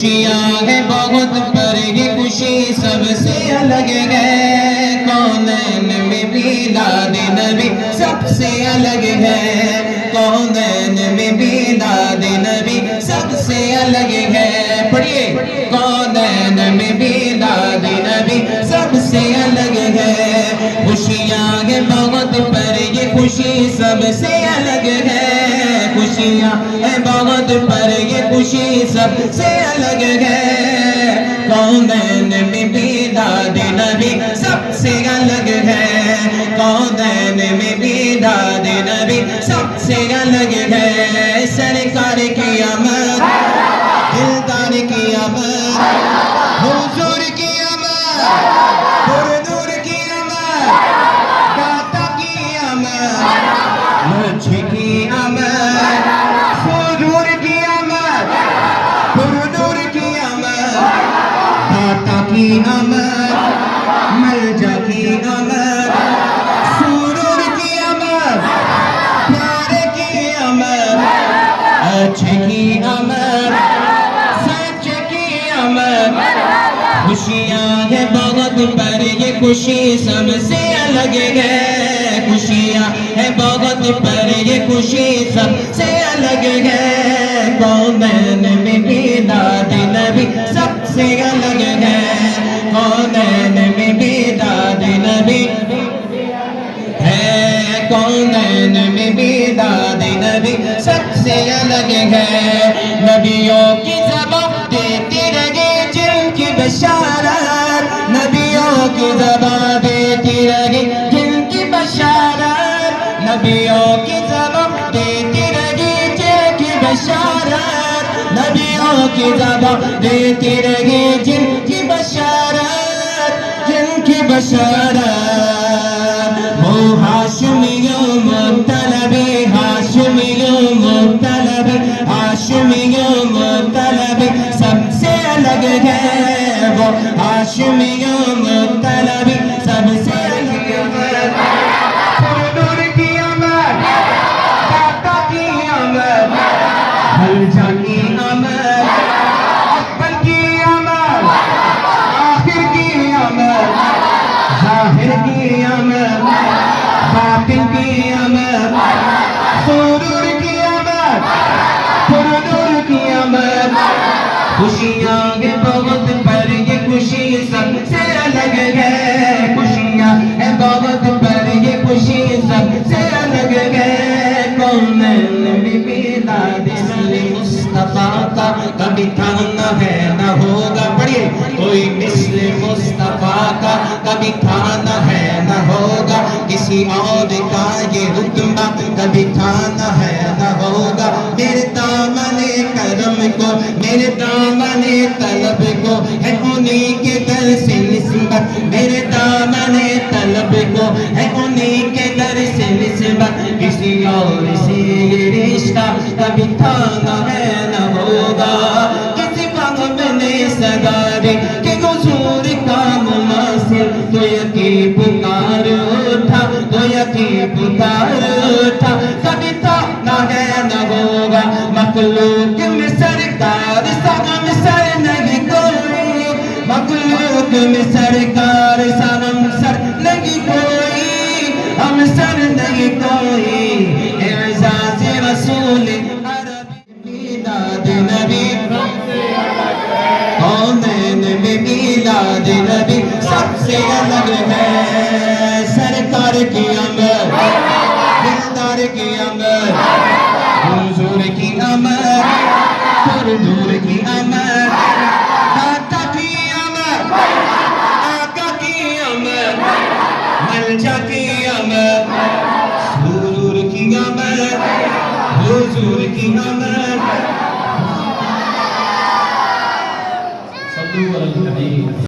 खुशियाँ है बहुत पर ये खुशी सबसे अलग है। कौनैन में मिलाद नबी सबसे अलग है। कौनैन में मिलाद नबी सबसे अलग है। पढ़िए, कौनैन में मिलाद नबी सबसे अलग है। खुशियाँ है बहुत पर ये खुशी सबसे अलग है। खुशियाँ है बहुत पर ये खुशी सबसे अलग है। कौनैन में मिलाद नबी सबसे अलग है। कौनैन में मिलाद नबी सबसे अलग है। सरकार की आमद, दिलदार की आमद, हुजूर की आमद, हुजूर की आमद, दाता की आमद, मुझे की आमद, हुजूर की आमद, हुजूर की आमद, दाता की आमद, मलजा की आमद, सुरूर की आमद, प्यारे की आमद, अच्छे की आमद, सच्चे की आमद। खुशियाँ है बहुत पर ये खुशी सबसे अलग है। खुशियाँ है बहुत पर ये खुशी सबसे अलग है। कौनैन में मिलाद नबी सबसे अलग है। कौनैन में मिलाद नबी है। कौनैन में मिलाद नबी सबसे अलग है। नबियों की ज़बान देती रहे जिनकी बशारत, नबियों की ज़बान देती रही जिनकी बशारत, नबियों की ज़बान देती रही जिनकी बशारत, नबियों की ज़बान देती रही जिनकी बशारत, जिनकी बशारत। वो हाशिमियों मुत्तलबी, हाशिमियों मुत्तलबी, हाशिमियों मुत्तलबी सबसे अलग है। वो हाशिमियों मुत्तलबी सबसे अलग है। हुजूर की आमद, दाता की आमद, मलजा की आमद, अव्वल की आमद, आखिर की आमद, ज़ाहिर की आमद, बातिन की आमद, सुरूर की आमद, हुजूर की आमद। खुशियाँ है बहुत पर ये खुशी सबसे अलग है। खुशियाँ है बहुत पर ये खुशी सबसे अलग है। कौनैन में मिलाद मुस्तफा का कभी था न है न होगा। पढ़िए, कोई मिस्ल मुस्तफा का कभी था न है न होगा। किसी और का ये रुतबा कभी था न है न होगा। मेरे दामने करम को, मेरे दामने तलब को है उन्हीं के दर से निस्बत। मेरे दामने तलब को है उन्हीं के दर से निस्बत। किसी और से ये रिश्ता कभी था न है न होगा। किसी वक्त ने सदारे के हुजूर का मुमासिल तो यकी पुकार उठा, तो यकी पुकार उठा। कभी था न है न होगा। मखलूक में सरकार सा हमसर नहीं कोई, मखलूक में सरकार सा हमसर नहीं कोई, हमसर नहीं कोई। एजाज़ रसूल अरबी मिलाद नबी, कौनैन में मिलाद नबी सबसे अलग है। सरकार की आमद, दिलदार की आमद, हुजूर की आमद, हुजूर की आमद, दाता की आमद, आका की आमद, मलजा की आमद, सुरूर की आमद, हुजूर की आमद।